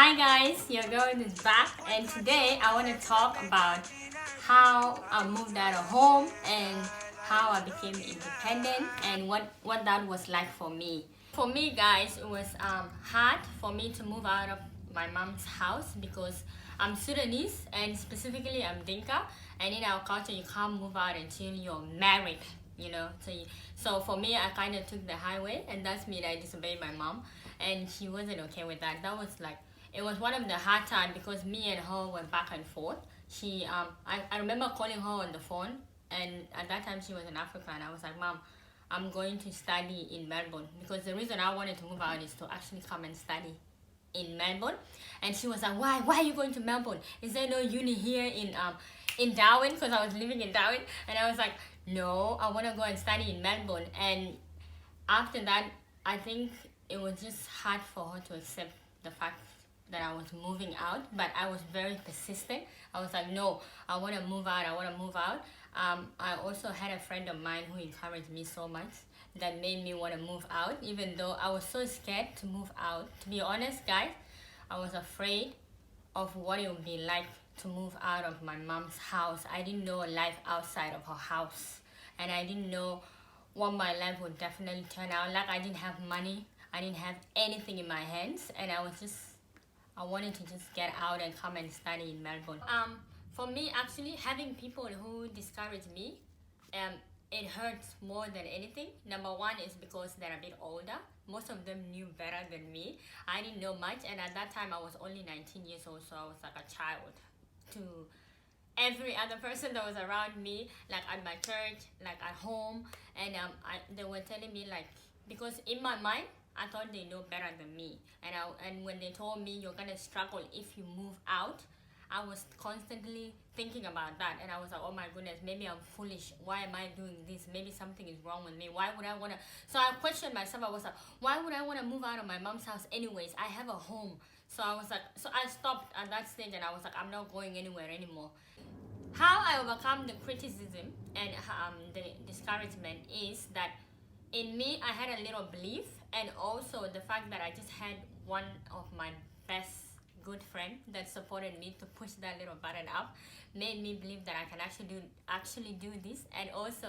Hi guys, your girl is back, and today I want to talk about how I moved out of home and how I became independent and what that was like for me. For me guys, it was hard for me to move out of my mom's house because I'm Sudanese and specifically I'm Dinka, and in our culture you can't move out until you're married, so for me I kind of took the highway, and that's me that I disobeyed my mom, and she wasn't okay with that. That was like, it was one of the hard times because me and her went back and forth. I remember calling her on the phone, and at that time she was in Africa, and I was like, Mom, I'm going to study in Melbourne, because the reason I wanted to move out is to actually come and study in Melbourne. And she was like, why are you going to Melbourne? Is there no uni here in Darwin? Because I was living in Darwin, and I was like, no, I want to go and study in Melbourne. And after that, I think it was just hard for her to accept the fact that I was moving out, but I was very persistent. I was like, no, I want to move out, I also had a friend of mine who encouraged me so much, that made me want to move out, even though I was so scared to move out. To be honest guys, I was afraid of what it would be like to move out of my mom's house. I didn't know life outside of her house, and I didn't know what my life would definitely turn out like. I didn't have money, I didn't have anything in my hands, and I wanted to just get out and come and study in Melbourne. For me, actually, having people who discourage me, it hurts more than anything. Number one is because they're a bit older. Most of them knew better than me. I didn't know much, and at that time I was only 19 years old, so I was like a child to every other person that was around me, like at my church, like at home. And they were telling me, like, because in my mind I thought they know better than me, and when they told me you're gonna struggle if you move out, I was constantly thinking about that, and I was like, oh my goodness, maybe I'm foolish. Why am I doing this? Maybe something is wrong with me. Why would I want to? So I questioned myself. I was like, why would I want to move out of my mom's house anyways? I have a home. So I was like, so I stopped at that stage, and I was like, I'm not going anywhere anymore. How I overcome the criticism and the discouragement is that in me I had a little belief, and also the fact that I just had one of my best good friend that supported me to push that little button up, made me believe that I can actually do this. And also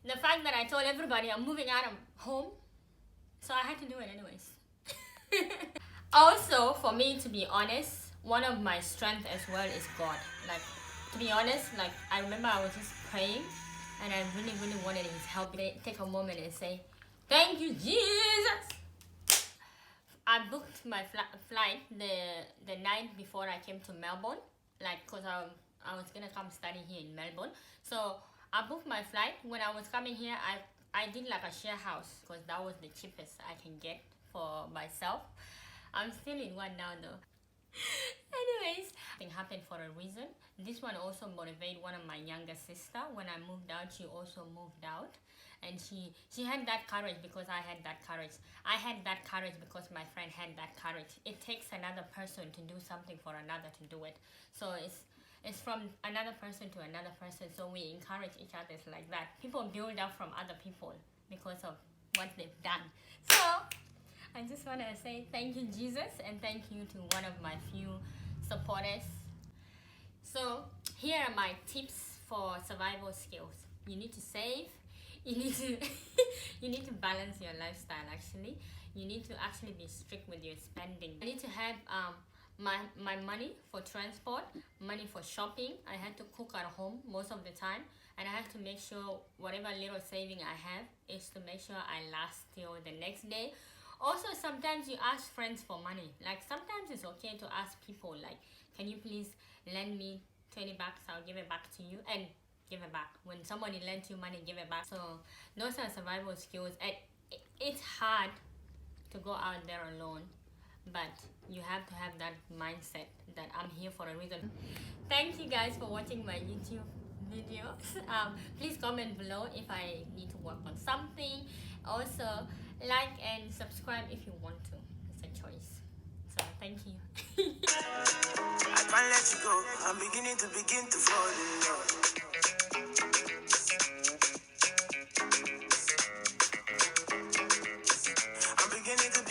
the fact that I told everybody I'm moving out of home, so I had to do it anyways. Also, for me, to be honest, one of my strengths as well is God. Like, to be honest, like, I remember I was just praying, and I really wanted his help. Take a moment and say, thank you, Jesus. I booked my flight the night before I came to Melbourne, like, because I was gonna come study here in Melbourne. So I booked my flight. When I was coming here, I did like a share house, because that was the cheapest I can get for myself. I'm still in one now though. Anyways, thing happened for a reason. This one also motivated one of my younger sister. When I moved out, she also moved out, and she had that courage because I had that courage. I had that courage because my friend had that courage. It takes another person to do something for another to do it. So it's from another person to another person, so we encourage each other like that. People build up from other people because of what they've done. So I just want to say thank you, Jesus, and thank you to one of my few supporters. So here are my tips for survival skills. You need to save. You need to you need to balance your lifestyle. Actually, you need to actually be strict with your spending. I need to have my money for transport, money for shopping. I had to cook at home most of the time, and I have to make sure whatever little saving I have is to make sure I last till the next day. Also, sometimes you ask friends for money. Like, sometimes it's okay to ask people, like, can you please lend me 20 bucks? I'll give it back to you, and give it back. When somebody lends you money, give it back. So those are survival skills. And it's hard to go out there alone, but you have to have that mindset that I'm here for a reason. Thank you guys for watching my YouTube videos. Please comment below if I need to work on something. Also, like and subscribe if you want to. It's a choice. So thank you. I can't let you go. I'm beginning to fall in love. I'm beginning to